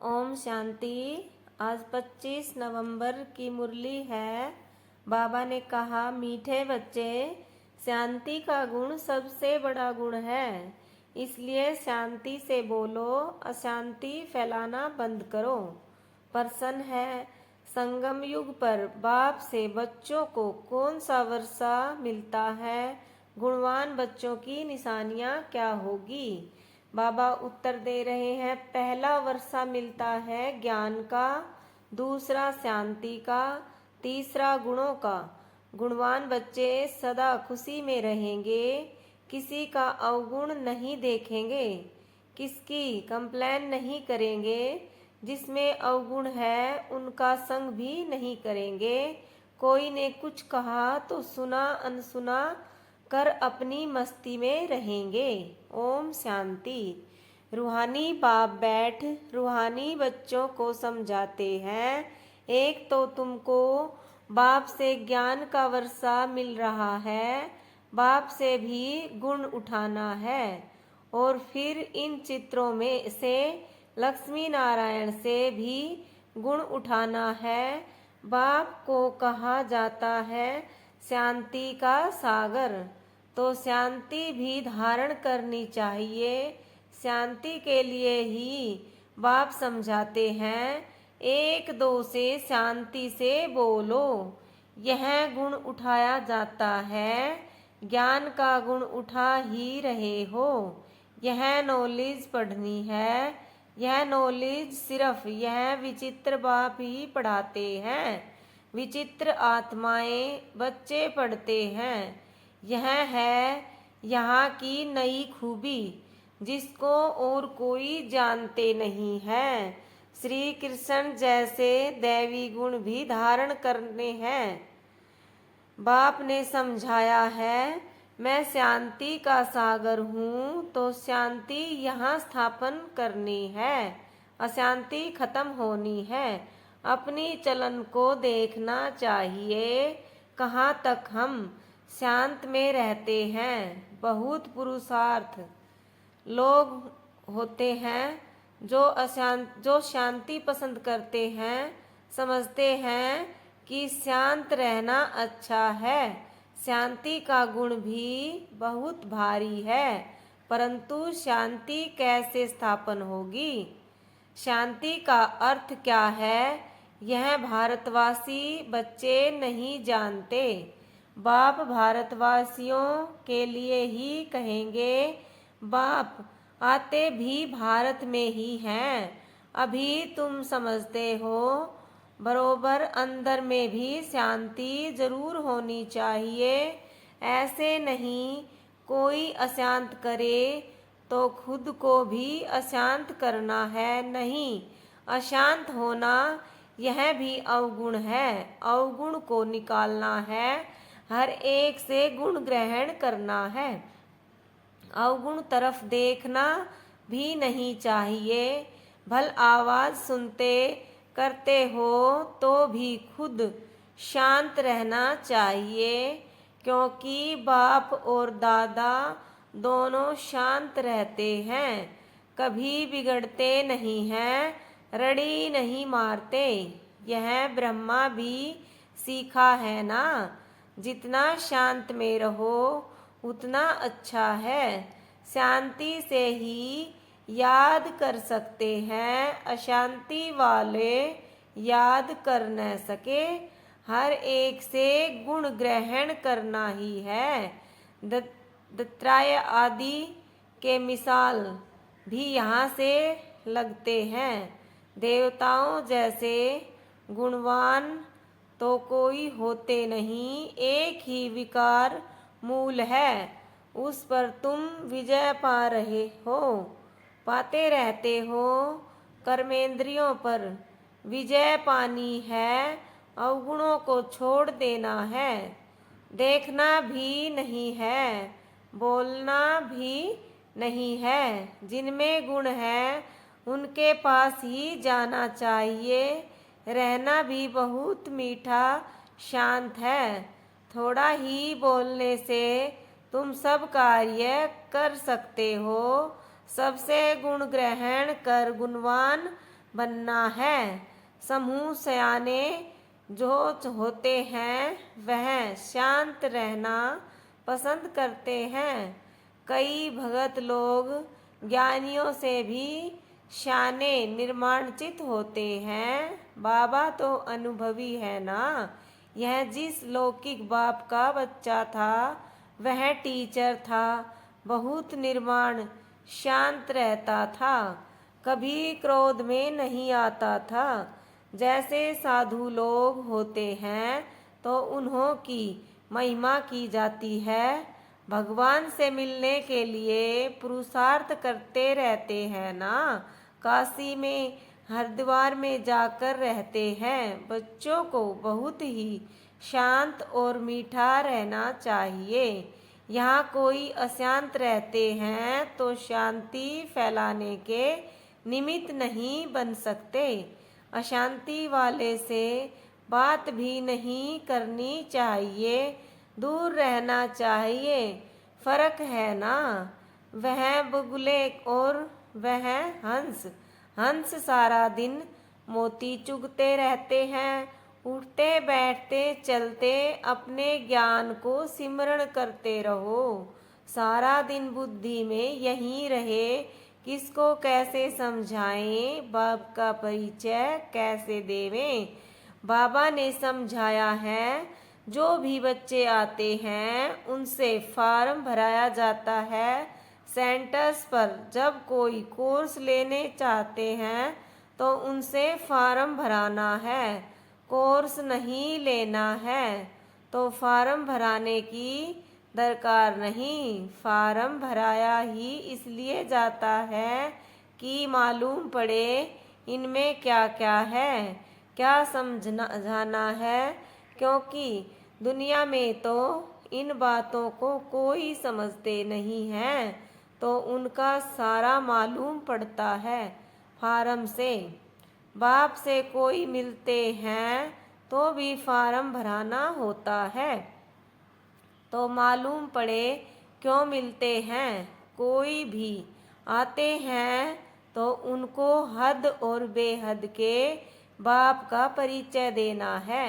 ओम शांति। आज 25 नवंबर की मुरली है। बाबा ने कहा, मीठे बच्चे, शांति का गुण सबसे बड़ा गुण है, इसलिए शांति से बोलो, अशांति फैलाना बंद करो। प्रश्न है, संगम युग पर बाप से बच्चों को कौन सा वर्षा मिलता है? गुणवान बच्चों की निशानियां क्या होगी? बाबा उत्तर दे रहे हैं, पहला वर्षा मिलता है ज्ञान का, दूसरा शांति का, तीसरा गुणों का। गुणवान बच्चे सदा खुशी में रहेंगे, किसी का अवगुण नहीं देखेंगे, किसकी कंप्लेन नहीं करेंगे, जिसमें अवगुण है उनका संग भी नहीं करेंगे। कोई ने कुछ कहा तो सुना अनसुना कर अपनी मस्ती में रहेंगे। ओम शांति। रूहानी बाप बैठ रूहानी बच्चों को समझाते हैं। एक तो तुमको बाप से ज्ञान का वर्षा मिल रहा है, बाप से भी गुण उठाना है, और फिर इन चित्रों में से लक्ष्मी नारायण से भी गुण उठाना है। बाप को कहा जाता है शांति का सागर, तो शांति भी धारण करनी चाहिए। शांति के लिए ही बाप समझाते हैं, एक दो से शांति से बोलो। यह गुण उठाया जाता है, ज्ञान का गुण उठा ही रहे हो। यह नॉलेज पढ़नी है, यह नॉलेज सिर्फ यह विचित्र बाप ही पढ़ाते हैं। विचित्र आत्माएं बच्चे पढ़ते हैं। यह है यहाँ की नई खूबी, जिसको और कोई जानते नहीं है। श्री कृष्ण जैसे दैवी गुण भी धारण करने हैं। बाप ने समझाया है, मैं शांति का सागर हूँ, तो शांति यहाँ स्थापन करनी है, अशांति खत्म होनी है। अपनी चलन को देखना चाहिए, कहाँ तक हम शांत में रहते हैं। बहुत पुरुषार्थ लोग होते हैं जो शांति पसंद करते हैं, समझते हैं कि शांत रहना अच्छा है। शांति का गुण भी बहुत भारी है, परंतु शांति कैसे स्थापन होगी? शांति का अर्थ क्या है, यह भारतवासी बच्चे नहीं जानते। बाप भारतवासियों के लिए ही कहेंगे। बाप आते भी भारत में ही हैं। अभी तुम समझते हो, बरोबर अंदर में भी शांति जरूर होनी चाहिए। ऐसे नहीं कोई अशांत करे तो खुद को भी अशांत करना है, नहीं। अशांत होना यह भी अवगुण है, अवगुण को निकालना है, हर एक से गुण ग्रहण करना है। अवगुण तरफ देखना भी नहीं चाहिए। भल आवाज सुनते करते हो तो भी खुद शांत रहना चाहिए, क्योंकि बाप और दादा दोनों शांत रहते हैं, कभी बिगड़ते नहीं हैं, रड़ी नहीं मारते। यह ब्रह्मा भी सीखा है ना, जितना शांत में रहो उतना अच्छा है। शांति से ही याद कर सकते हैं, अशांति वाले याद कर न सके। हर एक से गुण ग्रहण करना ही है। दत्तात्रेय आदि के मिसाल भी यहाँ से लगते हैं। देवताओं जैसे गुणवान तो कोई होते नहीं, एक ही विकार मूल है, उस पर तुम विजय पा रहे हो, पाते रहते हो। कर्मेंद्रियों पर विजय पानी है, अवगुणों को छोड़ देना है। देखना भी नहीं है, बोलना भी नहीं है। जिनमें गुण है उनके पास ही जाना चाहिए। रहना भी बहुत मीठा शांत है। थोड़ा ही बोलने से तुम सब कार्य कर सकते हो। सबसे गुण ग्रहण कर गुणवान बनना है। समूह सयाने जो होते हैं वह शांत रहना पसंद करते हैं। कई भगत लोग ज्ञानियों से भी शाने निर्माणचित होते हैं। बाबा तो अनुभवी है ना। यह जिस लौकिक बाप का बच्चा था वह टीचर था, बहुत निर्माण शांत रहता था, कभी क्रोध में नहीं आता था। जैसे साधु लोग होते हैं तो उन्हों की महिमा की जाती है, भगवान से मिलने के लिए पुरुषार्थ करते रहते हैं ना। काशी में हरिद्वार में जाकर रहते हैं। बच्चों को बहुत ही शांत और मीठा रहना चाहिए। यहाँ कोई अशांत रहते हैं तो शांति फैलाने के निमित्त नहीं बन सकते। अशांति वाले से बात भी नहीं करनी चाहिए, दूर रहना चाहिए। फर्क है ना। वह बगुले और वह हंस। हंस सारा दिन मोती चुगते रहते हैं, उठते बैठते चलते अपने ज्ञान को सिमरण करते रहो। सारा दिन बुद्धि में यही रहे, किसको कैसे समझाएं, बाप का परिचय कैसे देवें। बाबा ने समझाया है, जो भी बच्चे आते हैं उनसे फार्म भराया जाता है। सेंटर्स पर जब कोई कोर्स लेने चाहते हैं तो उनसे फार्म भराना है। कोर्स नहीं लेना है तो फार्म भराने की दरकार नहीं। फार्म भराया ही इसलिए जाता है कि मालूम पड़े इनमें क्या क्या है, क्या समझाना है। क्योंकि दुनिया में तो इन बातों को कोई समझते नहीं है, तो उनका सारा मालूम पड़ता है फार्म से। बाप से कोई मिलते हैं तो भी फार्म भराना होता है, तो मालूम पड़े क्यों मिलते हैं। कोई भी आते हैं तो उनको हद और बेहद के बाप का परिचय देना है।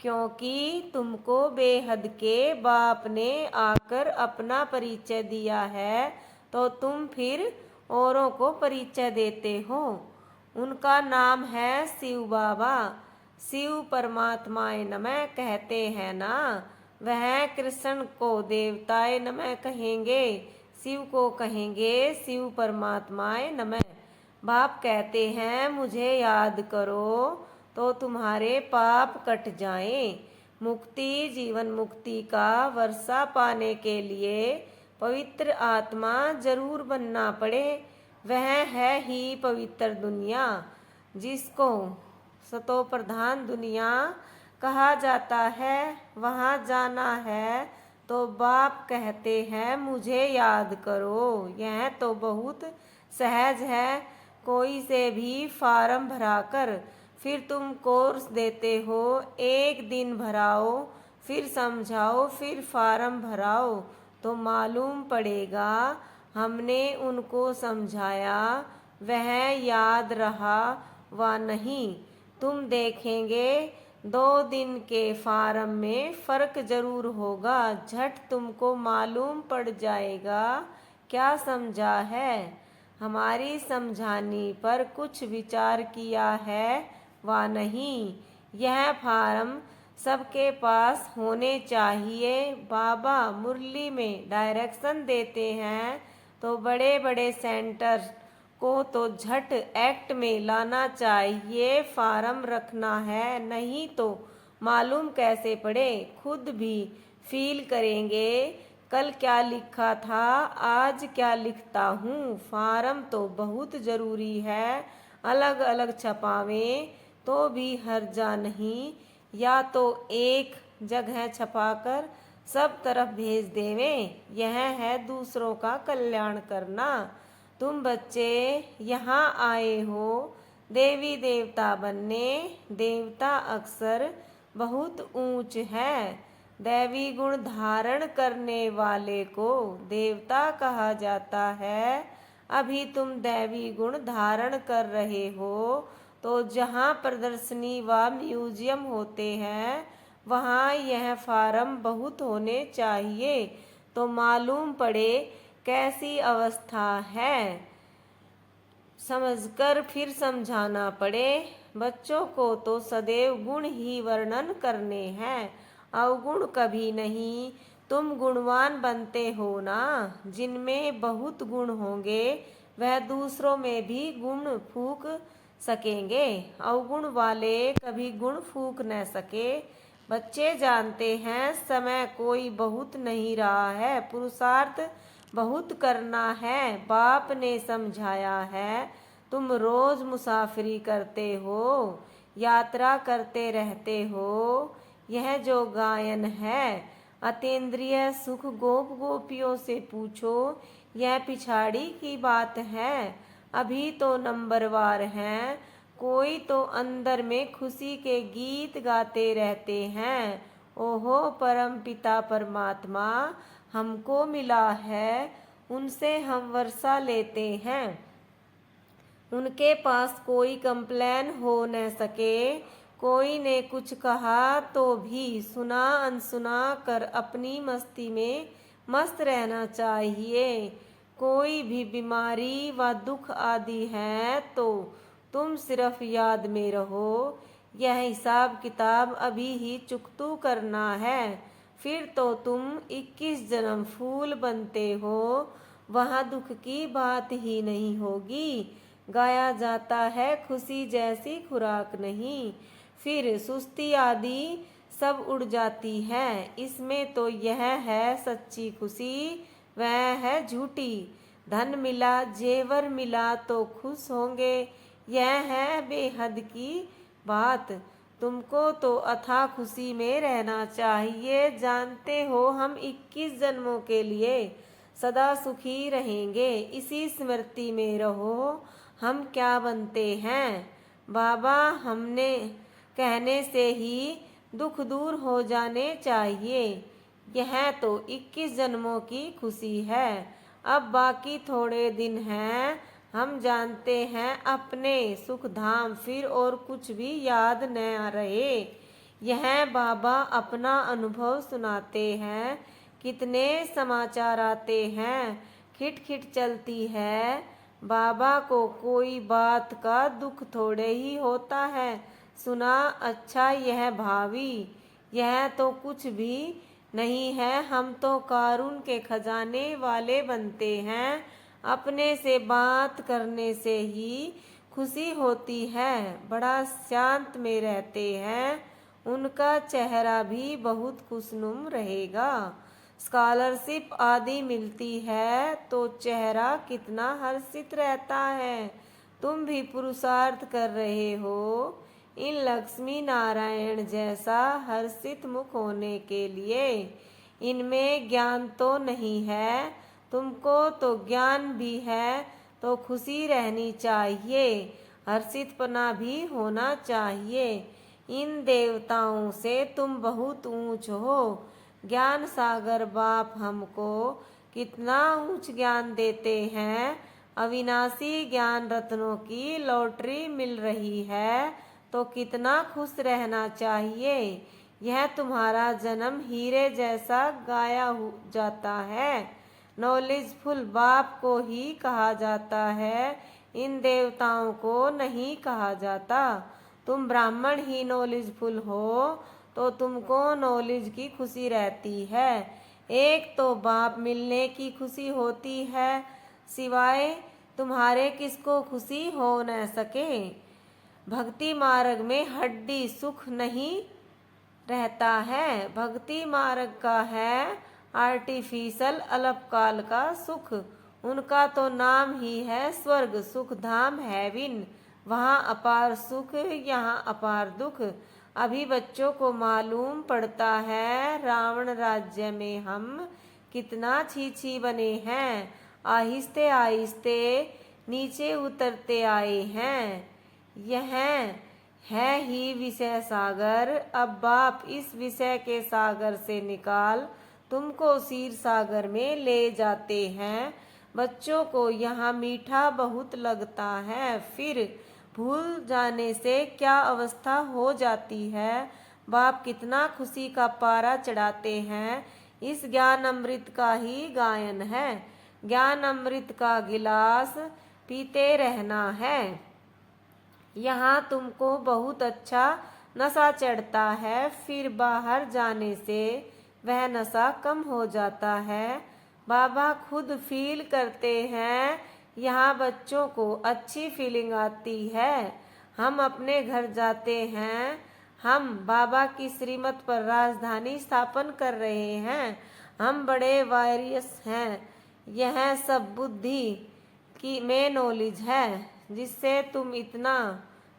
क्योंकि तुमको बेहद के बाप ने आकर अपना परिचय दिया है, तो तुम फिर औरों को परिचय देते हो। उनका नाम है शिव बाबा। शिव परमात्माए नमः कहते हैं ना। वह कृष्ण को देवताए नमः कहेंगे, शिव को कहेंगे शिव परमात्माए नमः। बाप कहते हैं मुझे याद करो तो तुम्हारे पाप कट जाएं। मुक्ति जीवन मुक्ति का वर्षा पाने के लिए पवित्र आत्मा जरूर बनना पड़े। वह है ही पवित्र दुनिया, जिसको सतो प्रधान दुनिया कहा जाता है। वहाँ जाना है तो बाप कहते हैं मुझे याद करो। यह तो बहुत सहज है। कोई से भी फार्म भराकर फिर तुम कोर्स देते हो। एक दिन भराओ, फिर समझाओ, फिर फार्म भराओ, तो मालूम पड़ेगा हमने उनको समझाया, वह याद रहा व नहीं। तुम देखेंगे 2 दिन के फार्म में फर्क जरूर होगा। झट तुमको मालूम पड़ जाएगा क्या समझा है। हमारी समझानी पर कुछ विचार किया है व नहीं। यह फार्म सबके पास होने चाहिए। बाबा मुरली में डायरेक्शन देते हैं तो बड़े बड़े सेंटर को तो झट एक्ट में लाना चाहिए। फार्म रखना है, नहीं तो मालूम कैसे पड़े। खुद भी फील करेंगे कल क्या लिखा था, आज क्या लिखता हूँ। फार्म तो बहुत जरूरी है। अलग अलग छपावें तो भी हर्जा नहीं, या तो एक जगह छपाकर सब तरफ भेज देवें। यह है दूसरों का कल्याण करना। तुम बच्चे यहाँ आए हो देवी देवता बनने। देवता अक्सर बहुत ऊंच है। दैवी गुण धारण करने वाले को देवता कहा जाता है। अभी तुम दैवी गुण धारण कर रहे हो, तो जहाँ प्रदर्शनी व म्यूजियम होते हैं वहाँ यह फार्म बहुत होने चाहिए, तो मालूम पड़े कैसी अवस्था है। समझकर फिर समझाना पड़े। बच्चों को तो सदैव गुण ही वर्णन करने हैं, अवगुण कभी नहीं। तुम गुणवान बनते हो ना, जिनमें बहुत गुण होंगे वह दूसरों में भी गुण फूंक सकेंगे, अवगुण वाले कभी गुण फूंक न सके। बच्चे जानते हैं समय कोई बहुत नहीं रहा है, पुरुषार्थ बहुत करना है। बाप ने समझाया है, तुम रोज मुसाफिरी करते हो, यात्रा करते रहते हो। यह जो गायन है अतीन्द्रिय सुख गोप गोपियों से पूछो, यह पिछाड़ी की बात है। अभी तो नंबरवार हैं, कोई तो अंदर में खुशी के गीत गाते रहते हैं। ओहो परम पिता परमात्मा हमको मिला है, उनसे हम वर्षा लेते हैं। उनके पास कोई कंप्लेन हो न सके। कोई ने कुछ कहा तो भी सुना अनसुना कर अपनी मस्ती में मस्त रहना चाहिए। कोई भी बीमारी व दुख आदि है तो तुम सिर्फ याद में रहो, यह हिसाब किताब अभी ही चुकतू करना है। फिर तो तुम 21 जन्म फूल बनते हो, वहाँ दुख की बात ही नहीं होगी। गाया जाता है खुशी जैसी खुराक नहीं, फिर सुस्ती आदि सब उड़ जाती है। इसमें तो यह है सच्ची खुशी, वह है झूठी। धन मिला जेवर मिला तो खुश होंगे, यह है बेहद की बात। तुमको तो अथाह खुशी में रहना चाहिए। जानते हो हम 21 जन्मों के लिए सदा सुखी रहेंगे, इसी स्मृति में रहो। हम क्या बनते हैं बाबा, हमने कहने से ही दुख दूर हो जाने चाहिए। यह तो 21 जन्मों की खुशी है। अब बाकी थोड़े दिन हैं, हम जानते हैं अपने सुख धाम, फिर और कुछ भी याद न रहे। यह बाबा अपना अनुभव सुनाते हैं। कितने समाचार आते हैं, खिटखिट चलती है। बाबा को कोई बात का दुख थोड़े ही होता है। सुना अच्छा यह भावी, यह तो कुछ भी नहीं है। हम तो कारून के खजाने वाले बनते हैं। अपने से बात करने से ही खुशी होती है। बड़ा शांत में रहते हैं, उनका चेहरा भी बहुत खुशनुम रहेगा। स्कॉलरशिप आदि मिलती है तो चेहरा कितना हर्षित रहता है। तुम भी पुरुषार्थ कर रहे हो इन लक्ष्मी नारायण जैसा हर्षित मुख होने के लिए। इनमें ज्ञान तो नहीं है, तुमको तो ज्ञान भी है, तो खुशी रहनी चाहिए, हर्षितपना भी होना चाहिए। इन देवताओं से तुम बहुत ऊंच हो। ज्ञान सागर बाप हमको कितना ऊंच ज्ञान देते हैं। अविनाशी ज्ञान रत्नों की लॉटरी मिल रही है, तो कितना खुश रहना चाहिए। यह तुम्हारा जन्म हीरे जैसा गाया जाता है। नॉलेजफुल बाप को ही कहा जाता है, इन देवताओं को नहीं कहा जाता। तुम ब्राह्मण ही नॉलेजफुल हो तो तुमको नॉलेज की खुशी रहती है। एक तो बाप मिलने की खुशी होती है, सिवाय तुम्हारे किसको खुशी हो न सके। भक्ति मार्ग में हड्डी सुख नहीं रहता है, भक्ति मार्ग का है आर्टिफिशियल अल्पकाल का सुख। उनका तो नाम ही है स्वर्ग सुख धाम हेविन, वहाँ अपार सुख यहाँ अपार दुख। अभी बच्चों को मालूम पड़ता है रावण राज्य में हम कितना छी बने हैं, आहिस्ते आहिस्ते नीचे उतरते आए हैं। यह है ही विषय सागर। अब बाप इस विषय के सागर से निकाल तुमको क्षीर सागर में ले जाते हैं। बच्चों को यहाँ मीठा बहुत लगता है, फिर भूल जाने से क्या अवस्था हो जाती है। बाप कितना खुशी का पारा चढ़ाते हैं। इस ज्ञान अमृत का ही गायन है। ज्ञान अमृत का गिलास पीते रहना है। यहाँ तुमको बहुत अच्छा नशा चढ़ता है, फिर बाहर जाने से वह नशा कम हो जाता है। बाबा खुद फील करते हैं। यहाँ बच्चों को अच्छी फीलिंग आती है। हम अपने घर जाते हैं। हम बाबा की श्रीमत पर राजधानी स्थापन कर रहे हैं। हम बड़े वारियस हैं। यह सब बुद्धि की में नॉलेज है जिससे तुम इतना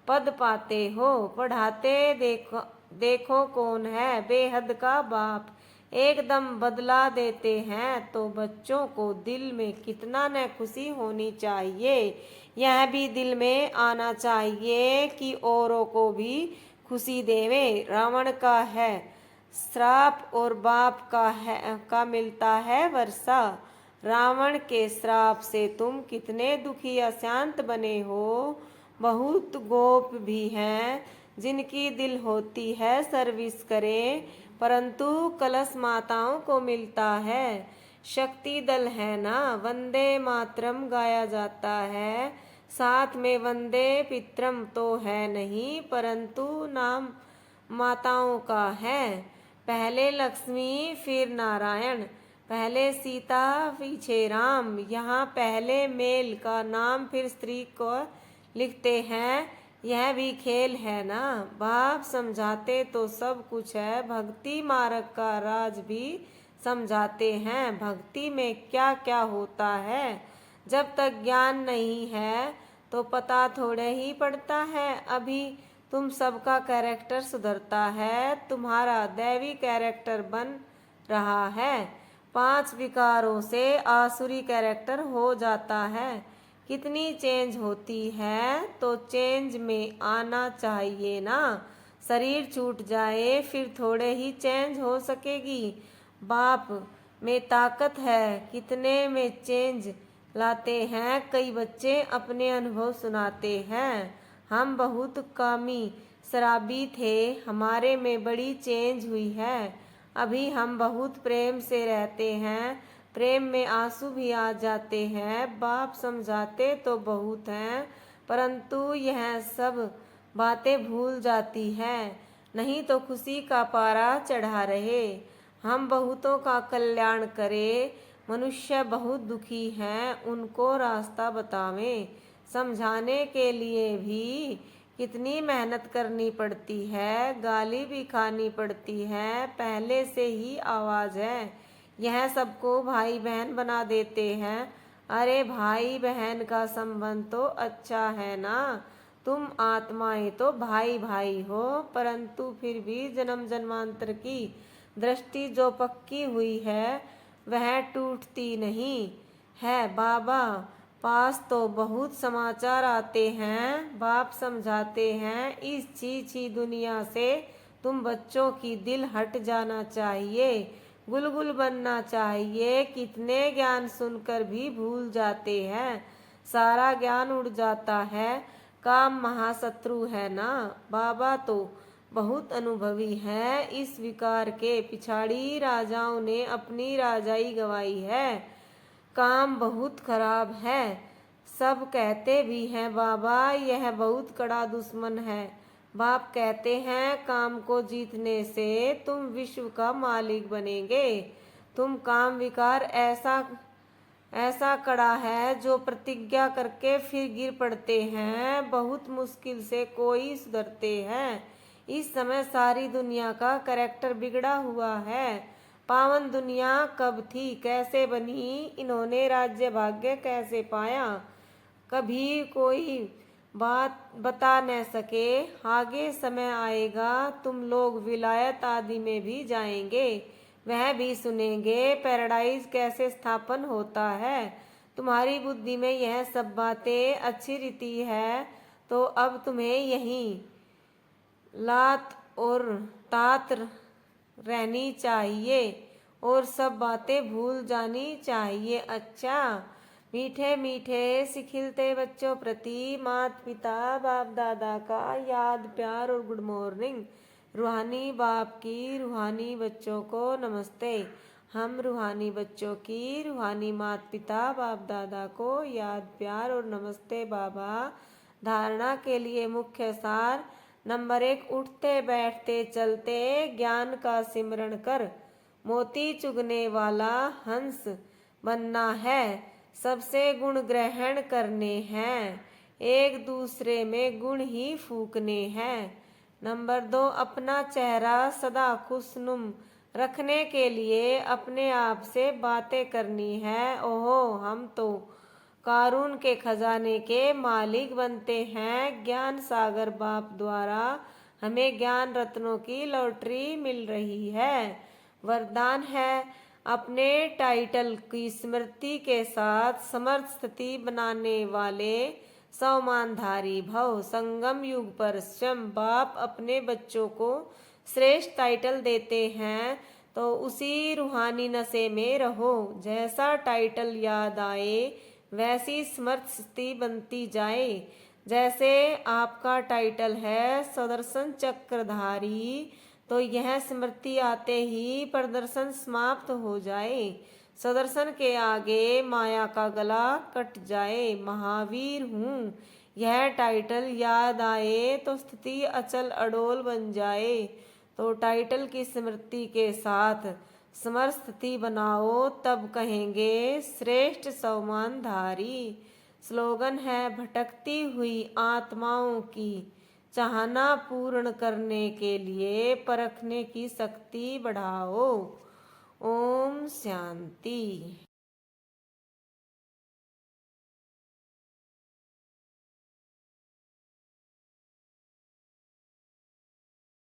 पद पाते हो। पढ़ाते देखो कौन है बेहद का बाप, एकदम बदला देते हैं तो बच्चों को दिल में कितना न खुशी होनी चाहिए। यह भी दिल में आना चाहिए कि औरों को भी खुशी देवे। रावण का है श्राप और बाप का मिलता है वर्षा। रावण के श्राप से तुम कितने दुखी अशांत बने हो। बहुत गोप भी हैं जिनकी दिल होती है सर्विस करें, परंतु कलश माताओं को मिलता है। शक्ति दल है ना, वंदे मातरम गाया जाता है, साथ में वंदे पितरम तो है नहीं, परंतु नाम माताओं का है। पहले लक्ष्मी फिर नारायण, पहले सीता पीछे राम। यहाँ पहले मेल का नाम फिर स्त्री को लिखते हैं। यह भी खेल है ना। बाप समझाते तो सब कुछ है, भक्ति मार्ग का राज भी समझाते हैं। भक्ति में क्या क्या होता है, जब तक ज्ञान नहीं है तो पता थोड़े ही पड़ता है। अभी तुम सबका कैरेक्टर सुधरता है, तुम्हारा दैवी कैरेक्टर बन रहा है। 5 विकारों से आसुरी कैरेक्टर हो जाता है। कितनी चेंज होती है तो चेंज में आना चाहिए ना। शरीर छूट जाए फिर थोड़े ही चेंज हो सकेगी। बाप में ताकत है, कितने में चेंज लाते हैं। कई बच्चे अपने अनुभव सुनाते हैं। हम बहुत कामी शराबी थे, हमारे में बड़ी चेंज हुई है। अभी हम बहुत प्रेम से रहते हैं, प्रेम में आंसू भी आ जाते हैं। बाप समझाते तो बहुत हैं, परंतु यह सब बातें भूल जाती है, नहीं तो खुशी का पारा चढ़ा रहे। हम बहुतों का कल्याण करें। मनुष्य बहुत दुखी हैं, उनको रास्ता बतावें। समझाने के लिए भी कितनी मेहनत करनी पड़ती है, गाली भी खानी पड़ती है। पहले से ही आवाज़ है, यह सबको भाई बहन बना देते हैं। अरे भाई बहन का संबंध तो अच्छा है ना, तुम आत्माएं तो भाई भाई हो, परंतु फिर भी जन्म जन्मांतर की दृष्टि जो पक्की हुई है वह टूटती नहीं है। बाबा पास तो बहुत समाचार आते हैं। बाप समझाते हैं, इस छी दुनिया से तुम बच्चों की दिल हट जाना चाहिए, गुलगुल बनना चाहिए। कितने ज्ञान सुनकर भी भूल जाते हैं, सारा ज्ञान उड़ जाता है। काम महाशत्रु है ना। बाबा तो बहुत अनुभवी है, इस विकार के पिछाड़ी राजाओं ने अपनी राजाई गवाई है। काम बहुत खराब है, सब कहते भी हैं बाबा यह बहुत कड़ा दुश्मन है। बाप कहते हैं काम को जीतने से तुम विश्व का मालिक बनेंगे। तुम काम विकार ऐसा कड़ा है जो प्रतिज्ञा करके फिर गिर पड़ते हैं, बहुत मुश्किल से कोई सुधरते हैं। इस समय सारी दुनिया का कैरेक्टर बिगड़ा हुआ है। पावन दुनिया कब थी, कैसे बनी, इन्होंने राज्य भाग्य कैसे पाया, कभी कोई बात बता न सके। आगे समय आएगा तुम लोग विलायत आदि में भी जाएंगे, वह भी सुनेंगे पैराडाइज कैसे स्थापन होता है। तुम्हारी बुद्धि में यह सब बातें अच्छी रीति है, तो अब तुम्हें यहीं लात और तात रहनी चाहिए और सब बातें भूल जानी चाहिए। अच्छा, मीठे मीठे सिखिलते बच्चों प्रति माता पिता बाप दादा का याद प्यार और गुड मॉर्निंग। रूहानी बाप की रूहानी बच्चों को नमस्ते। हम रूहानी बच्चों की रूहानी माता पिता बाप दादा को याद प्यार और नमस्ते बाबा। धारणा के लिए मुख्य सार। नंबर 1, उठते बैठते चलते ज्ञान का सिमरण कर मोती चुगने वाला हंस बनना है। सबसे गुण ग्रहण करने हैं, एक दूसरे में गुण ही फूकने हैं। नंबर 2, अपना चेहरा सदा खुशनुम रखने के लिए अपने आप से बातें करनी है। ओहो, हम तो कारून के खजाने के मालिक बनते हैं। ज्ञान सागर बाप द्वारा हमें ज्ञान रत्नों की लॉटरी मिल रही है। वरदान है, अपने टाइटल की स्मृति के साथ समर्थ स्थिति बनाने वाले सौमानधारी भव। संगम युग पर स्वयं बाप अपने बच्चों को श्रेष्ठ टाइटल देते हैं, तो उसी रूहानी नशे में रहो। जैसा टाइटल याद आए वैसी समर्थ स्थिति बनती जाए। जैसे आपका टाइटल है सुदर्शन चक्रधारी, तो यह स्मृति आते ही प्रदर्शन समाप्त हो जाए। सुदर्शन के आगे माया का गला कट जाए। महावीर हूँ, यह टाइटल याद आए तो स्थिति अचल अडोल बन जाए। तो टाइटल की स्मृति के साथ समर्थ स्थिति बनाओ, तब कहेंगे श्रेष्ठ सौमानधारी। स्लोगन है, भटकती हुई आत्माओं की चाहना पूर्ण करने के लिए परखने की शक्ति बढ़ाओ। ओम शांति।